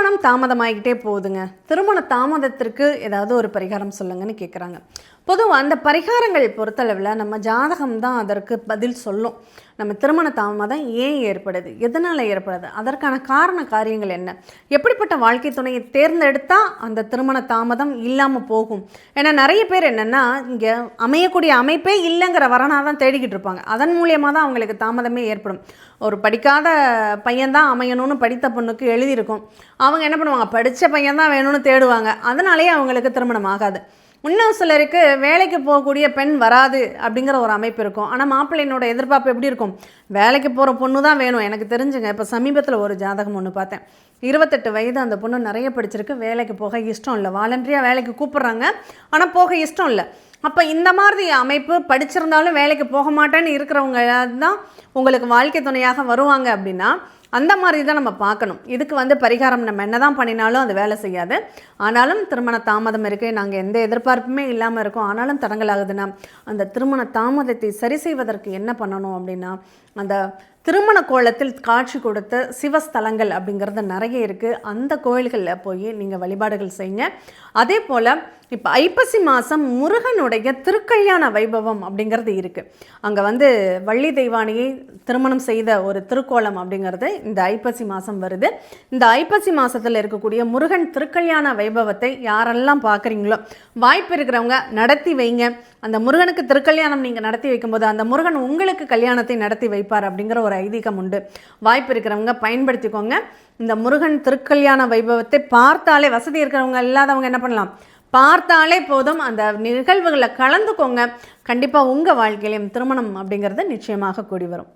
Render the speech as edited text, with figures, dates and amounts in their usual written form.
திருமணம் தாமதமாகிக்கிட்டே போகுதுங்க. திருமண தாமதத்திற்கு ஏதாவது ஒரு பரிகாரம் சொல்லுங்கன்னு கேட்குறாங்க. பொதுவாக அந்த பரிகாரங்கள் பொறுத்தளவில் நம்ம ஜாதகம் தான் அதற்கு பதில் சொல்லும். நம்ம திருமண தாமதம் ஏன் ஏற்படுது, எதனால் ஏற்படுது, அதற்கான காரண காரியங்கள் என்ன, எப்படிப்பட்ட வாழ்க்கை துணையை தேர்ந்தெடுத்தால் அந்த திருமண தாமதம் இல்லாமல் போகும். ஏன்னா நிறைய பேர் என்னென்னா இங்கே அமையக்கூடிய அமைப்பே இல்லைங்கிற வரனாக தான் தேடிக்கிட்டு இருப்பாங்க. அதன் மூலியமாக தான் அவங்களுக்கு தாமதமே ஏற்படும். ஒரு படிக்காத பையன்தான் அமையணும்னு படித்த பொண்ணுக்கு எழுதியிருக்கும். அவங்க என்ன பண்ணுவாங்க, படித்த பையன்தான் வேணும்னு தேடுவாங்க. அதனாலேயே அவங்களுக்கு திருமணம் ஆகாது. இன்னும் சிலருக்கு வேலைக்கு போகக்கூடிய பெண் வராது அப்படிங்கிற ஒரு அமைப்பு இருக்கும். ஆனால் மாப்பிள்ளையினோட எதிர்பார்ப்பு எப்படி இருக்கும், வேலைக்கு போகிற பொண்ணு தான் வேணும். எனக்கு தெரிஞ்சுங்க, இப்போ சமீபத்தில் ஒரு ஜாதகம் ஒன்று பார்த்தேன். 28 வயது, அந்த பொண்ணு நிறைய படிச்சிருக்கு, வேலைக்கு போக இஷ்டம் இல்லை. வாலண்டரியாக வேலைக்கு கூப்பிட்றாங்க, ஆனால் போக இஷ்டம் இல்லை. அப்போ இந்த மாதிரி அமைப்பு படிச்சிருந்தாலும் வேலைக்கு போக மாட்டேன்னு இருக்கிறவங்க தான் உங்களுக்கு வாழ்க்கை துணையாக வருவாங்க. அப்படின்னா அந்த மாதிரி தான் நம்ம பார்க்கணும். இதுக்கு பரிகாரம் நம்ம என்ன தான் பண்ணினாலும் அது வேலை செய்யாது. ஆனாலும் திருமண தாமதம் இருக்குது, நாங்கள் எந்த எதிர்பார்ப்புமே இல்லாமல் இருக்கோம், ஆனாலும் தடங்கலாகுதுன்னா அந்த திருமண தாமதத்தை சரி செய்வதற்கு என்ன பண்ணணும் அப்படின்னா, அந்த திருமண கோலத்தில் காட்சி கொடுத்த சிவஸ்தலங்கள் அப்படிங்கிறது நிறைய இருக்குது. அந்த கோயில்களில் போய் நீங்கள் வழிபாடுகள் செய்யுங்க. அதே போல் இப்போ ஐப்பசி மாதம் முருகனுடைய திருக்கல்யாண வைபவம் அப்படிங்கிறது இருக்குது. அங்கே வள்ளி தெய்வானியை திருமணம் செய்த ஒரு திருக்கோலம் அப்படிங்கிறது இந்த ஐப்பசி மாதம் வருது. இந்த ஐப்பசி மாதத்தில் இருக்கக்கூடிய முருகன் திருக்கல்யாண வைபவத்தை யாரெல்லாம் பார்க்குறீங்களோ, வாய்ப்பு இருக்கிறவங்க நடத்தி வைங்க. அந்த முருகனுக்கு திருக்கல்யாணம் நீங்கள் நடத்தி வைக்கும்போது அந்த முருகன் உங்களுக்கு கல்யாணத்தை நடத்தி வைப்பார் அப்படிங்கிற ஒரு ஐதீகம் உண்டு. வாய்ப்பு இருக்கிறவங்க பயன்படுத்திக்கோங்க. இந்த முருகன் திருக்கல்யாண வைபவத்தை பார்த்தாலே, வசதி இருக்கிறவங்க இல்லாதவங்க என்ன பண்ணலாம், பார்த்தாலே போதும், அந்த நிகழ்வுகளை கலந்துக்கோங்க. கண்டிப்பாக உங்கள் வாழ்க்கையிலையும் திருமணம் அப்படிங்கிறது நிச்சயமாக கூடி வரும்.